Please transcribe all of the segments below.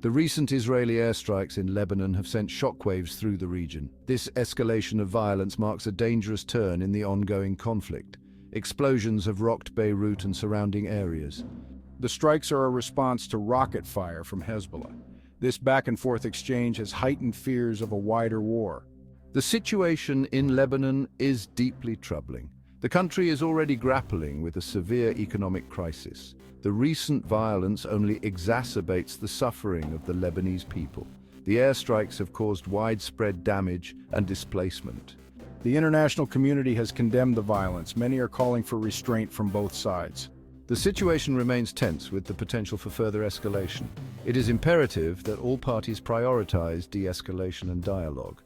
The recent Israeli airstrikes in Lebanon have sent shockwaves through the region. This escalation of violence marks a dangerous turn in the ongoing conflict. Explosions have rocked Beirut and surrounding areas. The strikes are a response to rocket fire from Hezbollah. This back-and-forth exchange has heightened fears of a wider war. The situation in Lebanon is deeply troubling. The country is already grappling with a severe economic crisis. The recent violence only exacerbates the suffering of the Lebanese people. The airstrikes have caused widespread damage and displacement. The international community has condemned the violence. Many are calling for restraint from both sides. The situation remains tense with the potential for further escalation. It is imperative that all parties prioritize de-escalation and dialogue.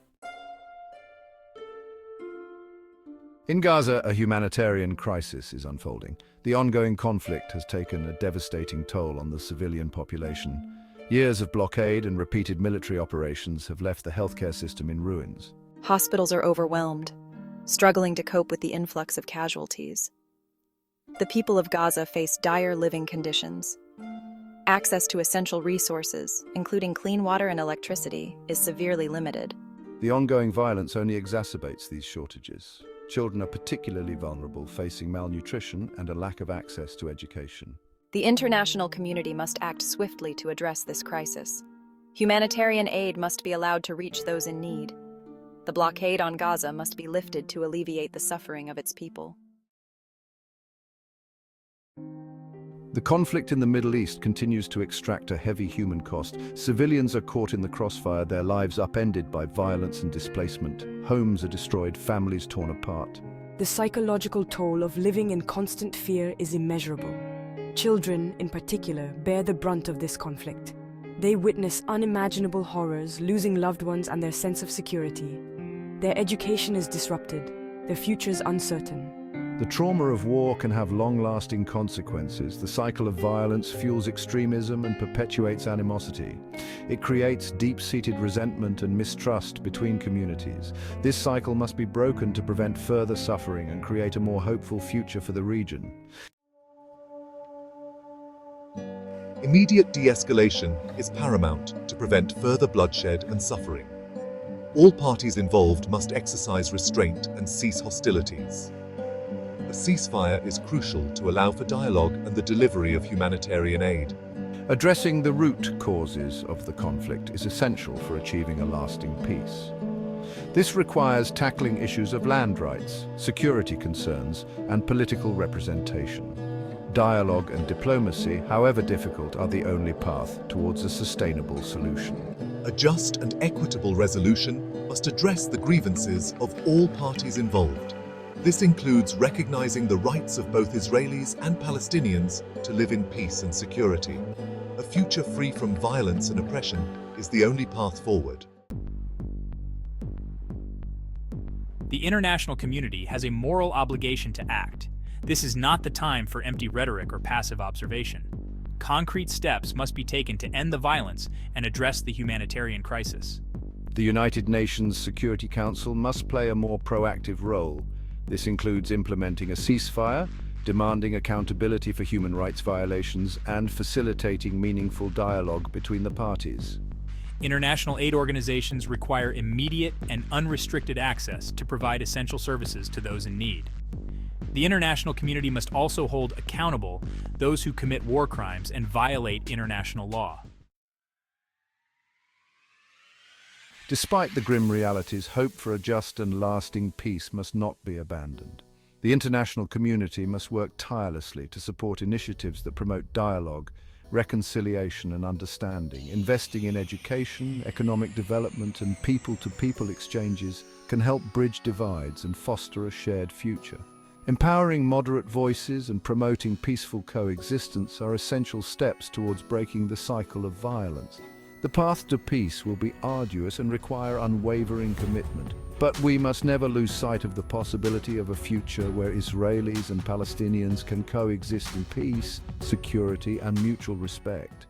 In Gaza, a humanitarian crisis is unfolding. The ongoing conflict has taken a devastating toll on the civilian population. Years of blockade and repeated military operations have left the healthcare system in ruins. Hospitals are overwhelmed, struggling to cope with the influx of casualties. The people of Gaza face dire living conditions. Access to essential resources, including clean water and electricity, is severely limited. The ongoing violence only exacerbates these shortages. Children are particularly vulnerable, facing malnutrition and a lack of access to education. The international community must act swiftly to address this crisis. Humanitarian aid must be allowed to reach those in need. The blockade on Gaza must be lifted to alleviate the suffering of its people. The conflict in the Middle East continues to extract a heavy human cost. Civilians are caught in the crossfire, their lives upended by violence and displacement. Homes are destroyed, families torn apart. The psychological toll of living in constant fear is immeasurable. Children, in particular, bear the brunt of this conflict. They witness unimaginable horrors, losing loved ones and their sense of security. Their education is disrupted, their futures uncertain. The trauma of war can have long-lasting consequences. The cycle of violence fuels extremism and perpetuates animosity. It creates deep-seated resentment and mistrust between communities. This cycle must be broken to prevent further suffering and create a more hopeful future for the region. Immediate de-escalation is paramount to prevent further bloodshed and suffering. All parties involved must exercise restraint and cease hostilities. A ceasefire is crucial to allow for dialogue and the delivery of humanitarian aid. Addressing the root causes of the conflict is essential for achieving a lasting peace. This requires tackling issues of land rights, security concerns, and political representation. Dialogue and diplomacy, however difficult, are the only path towards a sustainable solution. A just and equitable resolution must address the grievances of all parties involved. This includes recognizing the rights of both Israelis and Palestinians to live in peace and security. A future free from violence and oppression is the only path forward. The international community has a moral obligation to act. This is not the time for empty rhetoric or passive observation. Concrete steps must be taken to end the violence and address the humanitarian crisis. The United Nations Security Council must play a more proactive role. This includes implementing a ceasefire, demanding accountability for human rights violations, and facilitating meaningful dialogue between the parties. International aid organizations require immediate and unrestricted access to provide essential services to those in need. The international community must also hold accountable those who commit war crimes and violate international law. Despite the grim realities, hope for a just and lasting peace must not be abandoned. The international community must work tirelessly to support initiatives that promote dialogue, reconciliation and understanding. Investing in education, economic development and people-to-people exchanges can help bridge divides and foster a shared future. Empowering moderate voices and promoting peaceful coexistence are essential steps towards breaking the cycle of violence. The path to peace will be arduous and require unwavering commitment, but we must never lose sight of the possibility of a future where Israelis and Palestinians can coexist in peace, security, and mutual respect.